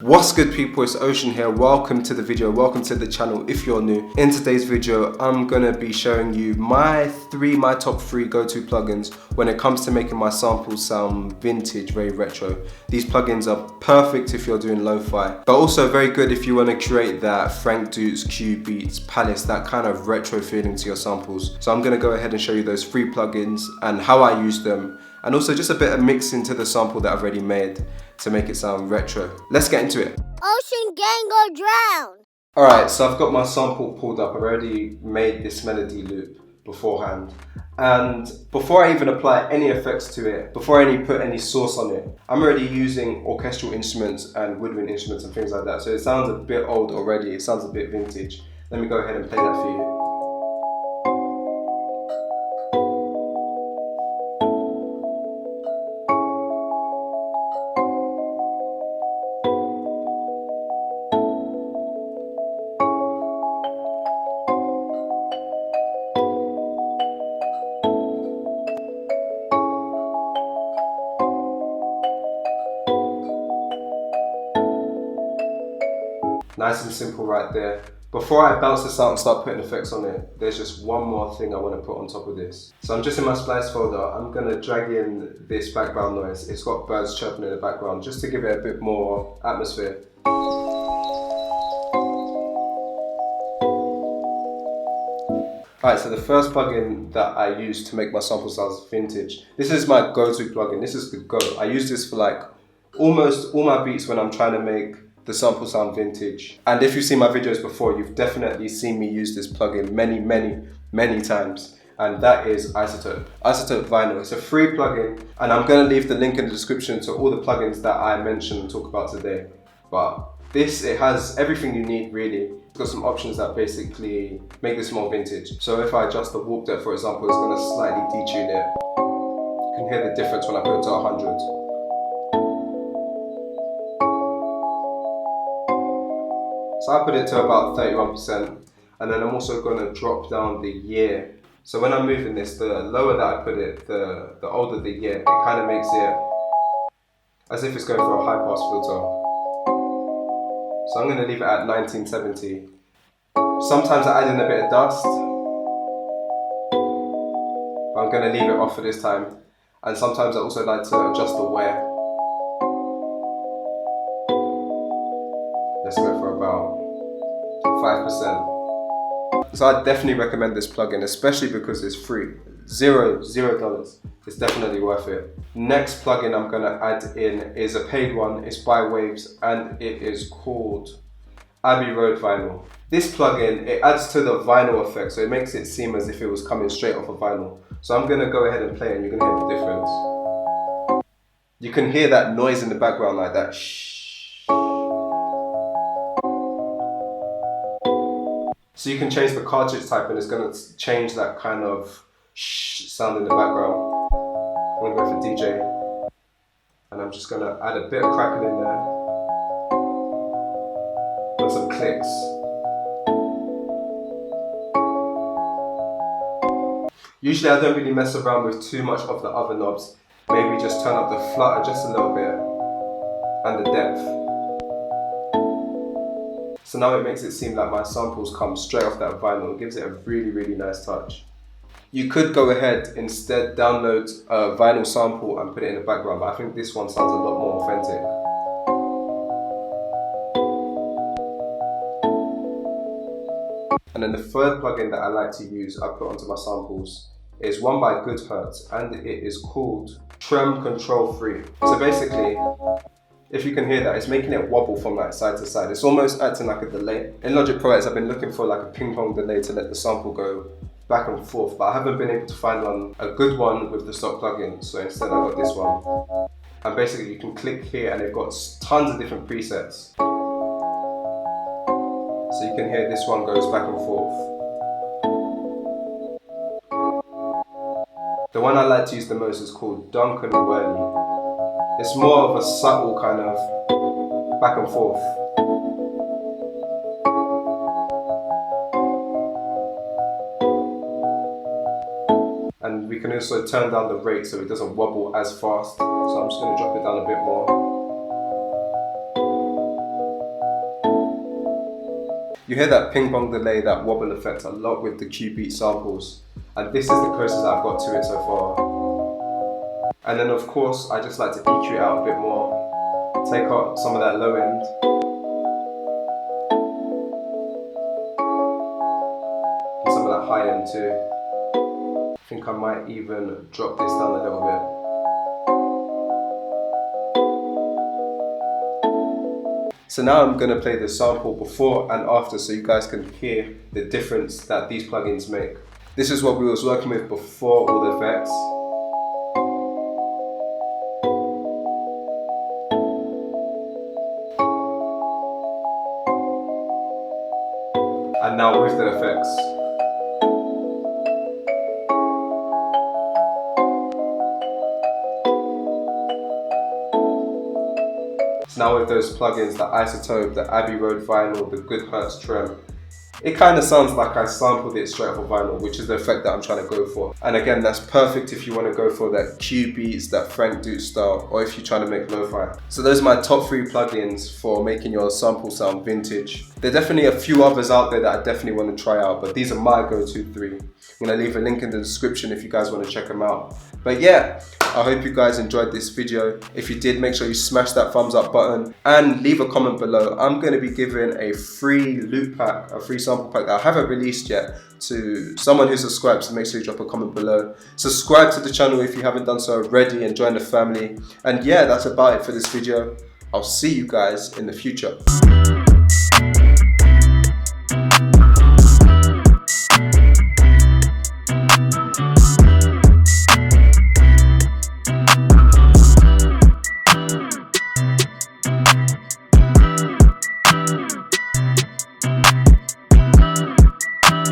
What's good people, it's Ocean here. Welcome to the video, welcome to the channel if you're new. In today's video, I'm gonna be showing you my top three go-to plugins when it comes to making my samples sound vintage, very retro. These plugins are perfect if you're doing lo-fi, but also very good if you wanna create that Frank Dukes, Cubeatz, Palace, that kind of retro feeling to your samples. So I'm gonna go ahead and show you those three plugins and how I use them, and also just a bit of mixing to the sample that I've already made to make it sound retro. Let's get into it. Ocean gang go drown. Alright, so I've got my sample pulled up. I've already made this melody loop beforehand. And before I even apply any effects to it, before I put any source on it, I'm already using orchestral instruments and woodwind instruments and things like that. So it sounds a bit old already, it sounds a bit vintage. Let me go ahead and play that for you. Nice and simple right there. Before I bounce this out and start putting effects on it, there's just one more thing I want to put on top of this. So I'm just in my splice folder, I'm going to drag in this background noise. It's got birds chirping in the background just to give it a bit more atmosphere. Alright, so the first plugin that I use to make my sample sounds vintage, this is my go-to plugin. This is the go. I use this for like almost all my beats when I'm trying to make the sample sound vintage. And if you've seen my videos before, you've definitely seen me use this plugin many times. And that is Isotope Vinyl. It's a free plugin, and I'm going to leave the link in the description to all the plugins that I mentioned and talk about today. But it has everything you need really. It's got some options that basically make this more vintage. So if I adjust the warp depth, for example, it's going to slightly detune it. You can hear the difference when I put it to 100. So I put it to about 31%, and then I'm also going to drop down the year. So when I'm moving this, the lower that I put it, the older the year. It kind of makes it as if it's going for a high pass filter. So I'm going to leave it at 1970. Sometimes I add in a bit of dust, but I'm going to leave it off for this time. And sometimes I also like to adjust the wear. Let's go for about 5%. So I definitely recommend this plugin, especially because it's free. $0. It's definitely worth it. Next plugin I'm gonna add in is a paid one. It's by Waves and it is called Abbey Road Vinyl. This plugin, it adds to the vinyl effect, so it makes it seem as if it was coming straight off a vinyl. So I'm gonna go ahead and play it and you're gonna hear the difference. You can hear that noise in the background, like that shh. So you can change the cartridge type and it's going to change that kind of shh sound in the background. I'm going to go for DJ. And I'm just going to add a bit of crackle in there. Put some clicks. Usually I don't really mess around with too much of the other knobs. Maybe just turn up the flutter just a little bit and the depth. So now it makes it seem like my samples come straight off that vinyl. It gives it a really nice touch. You could go ahead instead download a vinyl sample and put it in the background, but I think this one sounds a lot more authentic. And then the third plugin that I like to use, I put onto my samples, is one by Goodhertz, and it is called Trem Control 3. So basically, if you can hear that, it's making it wobble from like side to side. It's almost acting like a delay. In Logic Pro X, I've been looking for like a ping pong delay to let the sample go back and forth, but I haven't been able to find a good one with the stock plugin. So instead I got this one. And basically you can click here and they've got tons of different presets. So you can hear this one goes back and forth. The one I like to use the most is called Duncan Whirly. It's more of a subtle kind of back and forth. And we can also turn down the rate so it doesn't wobble as fast. So I'm just going to drop it down a bit more. You hear that ping pong delay, that wobble effect a lot with the Cubeatz samples, and this is the closest I've got to it so far. And then of course, I just like to EQ it out a bit more, take out some of that low end. And some of that high end too. I think I might even drop this down a little bit. So now I'm going to play the sample before and after so you guys can hear the difference that these plugins make. This is what we was working with before all the effects. And now with the effects. Now with those plugins, the Isotope, the Abbey Road vinyl, the Good Hertz trem, it kind of sounds like I sampled it straight off of vinyl, which is the effect that I'm trying to go for. And again, that's perfect if you want to go for that Cubeatz, that Frank Duke style, or if you're trying to make lo-fi. So those are my top 3 plugins for making your sample sound vintage. There are definitely a few others out there that I definitely want to try out, but these are my go-to 3. I'm going to leave a link in the description if you guys want to check them out. But yeah, I hope you guys enjoyed this video. If you did, make sure you smash that thumbs up button and leave a comment below. I'm going to be giving a free loop pack, a free sample pack that I haven't released yet to someone who subscribes, so make sure you drop a comment below. Subscribe to the channel if you haven't done so already and join the family. And yeah, that's about it for this video. I'll see you guys in the future.